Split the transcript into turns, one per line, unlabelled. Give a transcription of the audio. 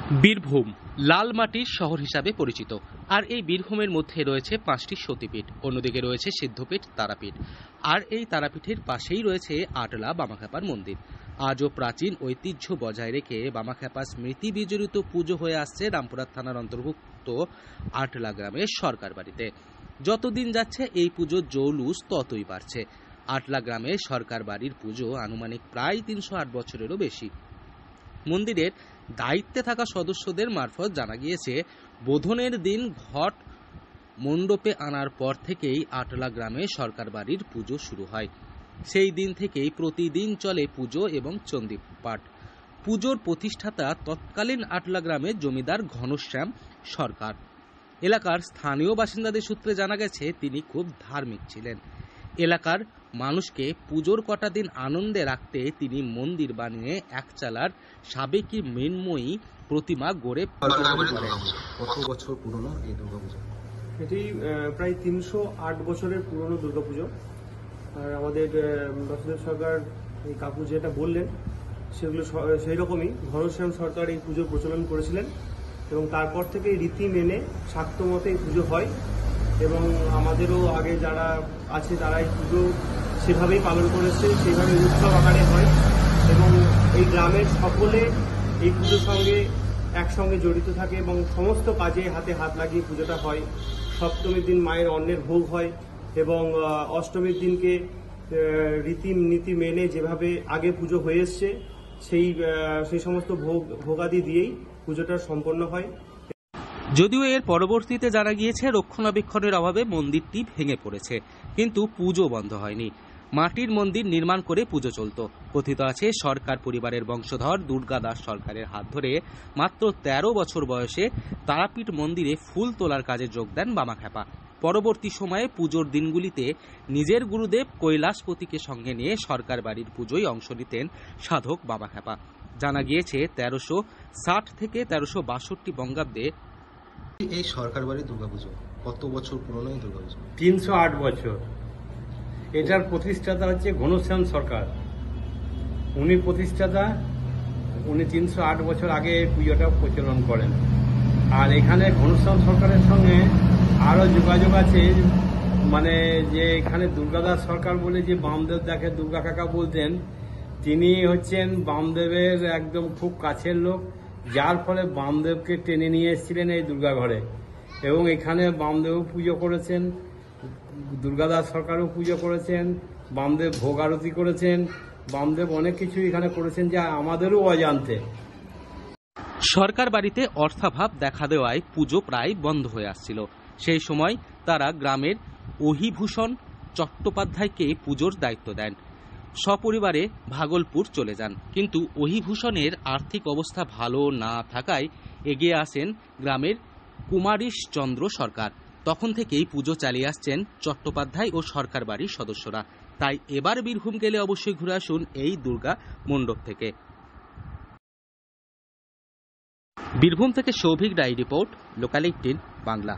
বীরভূম লাল মাটির শহর হিসাবে পরিচিত। আর এই বীরভূমের মধ্যে রয়েছে 5টি সতীপীঠ, অন্যদিকে রয়েছে সিদ্ধপীঠ, তারাপীঠ। আর এই তারাপীঠের পাশেই রয়েছে আটলা বামাখ্যাপার মন্দির। আজও প্রাচীন ঐতিহ্য বজায় রেখে বামাখ্যাপা স্মৃতি বিজড়িত পুজো হয়ে আসছে রামপুরহাট থানার অন্তর্ভুক্ত আটলা গ্রামের সরকার বাড়িতে। যতদিন যাচ্ছে এই পুজোর জৌলুস ততই বাড়ছে। আটলা গ্রামের সরকার বাড়ির পুজো আনুমানিক প্রায় 308 বছরেরও বেশি। মন্দিরের দায়িত্বে থাকা সদস্যদের মারফত জানা গিয়েছে, বোধনের দিন ঘট মণ্ডপে আনার পর থেকেই আটলা গ্রামে সরকার বাড়ির পুজো শুরু হয়। সেই দিন থেকেই প্রতিদিন চলে পুজো এবং চণ্ডী পাঠ। পুজোর প্রতিষ্ঠাতা তৎকালীন আটলা গ্রামের জমিদার ঘনশ্যাম সরকার। এলাকার স্থানীয় বাসিন্দাদের সূত্রে জানা গেছে, তিনি খুব ধার্মিক ছিলেন। এলাকার মানুষকে পুজোর কটা দিন আনন্দে রাখতে তিনি মন্দির বানিয়ে একচালার সাবেকি মৃন্ময়ী প্রতিমা গড়ে।
কত বছর পুরনো এই দুর্গাপুজো?
এটি প্রায় 308 বছরের পুরনো দুর্গাপুজো। আর আমাদের বাসুদেব সরকার এই কাকু যেটা বললেন সেগুলো সেই রকমই ঘনশ্যাম সরকার এই পুজো প্রচলন করেছিলেন এবং তারপর থেকে রীতি মেনে শাক্ত মতে এই পুজো হয় এবং আমাদেরও আগে যারা আছে তারা এই পুজো সেভাবেই পালন করেছে, সেইভাবে উৎসব আকারে হয় এবং এই গ্রামের সকলে এই পুজোর সঙ্গে একসঙ্গে জড়িত থাকে এবং সমস্ত কাজে হাতে হাত লাগিয়ে পুজোটা হয়। সপ্তমীর দিন মায়ের অন্নের ভোগ হয় এবং অষ্টমীর দিনকে রীতিনীতি মেনে যেভাবে আগে পুজো হয়ে এসছে সেই সমস্ত ভোগাদি দিয়েই পুজোটা সম্পন্ন হয়।
যদিও এর পরবর্তীতে জানা গিয়েছে, রক্ষণাবেক্ষণের অভাবে মন্দিরটি ভেঙে পড়েছে, কিন্তু পুজো বন্ধ হয়নি। মাটির মন্দির নির্মাণ করে পুজো চলত। কথিত আছে, সরকার পরিবারের বংশধর দুর্গা দাস সরকারের হাত ধরে মাত্র 13 বছর বয়সে তারাপীঠ মন্দিরে ফুল তোলার কাজে যোগ দেন বামাখ্যাপা। পরবর্তী সময়ে পুজোর দিনগুলিতে নিজের গুরুদেব কৈলাসপতিকে সঙ্গে নিয়ে সরকার বাড়ির পুজোয় অংশ নিতেন সাধক বামাখ্যাপা। জানা গিয়েছে, 1360 থেকে 1362 বঙ্গাব্দে
এই সরকার বাড়ির দুর্গাপুজো কত বছর পুরনো এই দুর্গাপুজো?
308 বছর। এটার প্রতিষ্ঠাতা হচ্ছে ঘনশ্যাম সরকার। উনি প্রতিষ্ঠাতা, উনি 308 বছর আগে এই পুজোটা প্রচলন করেন। আর এখানে ঘনশ্যাম সরকারের সঙ্গে আরও যোগাযোগ আছে, মানে যে এখানে দুর্গাদাস সরকার বলে যে বামদেব যাকে দুর্গা কাকা বলতেন, তিনি হচ্ছেন বামদেবের একদম খুব কাছের লোক, যার ফলে বামদেবকে টেনে নিয়ে এসেছিলেন এই দুর্গা ঘরে এবং এখানে বামদেবও পুজো করেছেন, দুর্গাদাস সরকারও পুজো করেছেন, বামদেব ভোগ আরতি করেছেন, বামদেব অনেক কিছু এখানে করেছেন যা আমাদেরও অজান্তে।
সরকার বাড়িতে অর্থাভাব দেখা দেওয়ায় পুজো প্রায় বন্ধ হয়ে আসছিল। সেই সময় তারা গ্রামের অহিভূষণ চট্টোপাধ্যায়কে পুজোর দায়িত্ব দেন। সপরিবারে ভাগলপুর চলে যান, কিন্তু অহিভূষণের আর্থিক অবস্থা ভালো না থাকায় এগিয়ে আসেন গ্রামের কুমারীশ চন্দ্র সরকার। তখন থেকেই পুজো চালিয়ে আসছেন চট্টোপাধ্যায় ও সরকার বাড়ির সদস্যরা। তাই এবার বীরভূম গেলে অবশ্যই ঘুরে আসুন এই দুর্গা মণ্ডপ থেকে। বীরভূম থেকে সৌভিক রায় রিপোর্ট, লোকাল 18 বাংলা।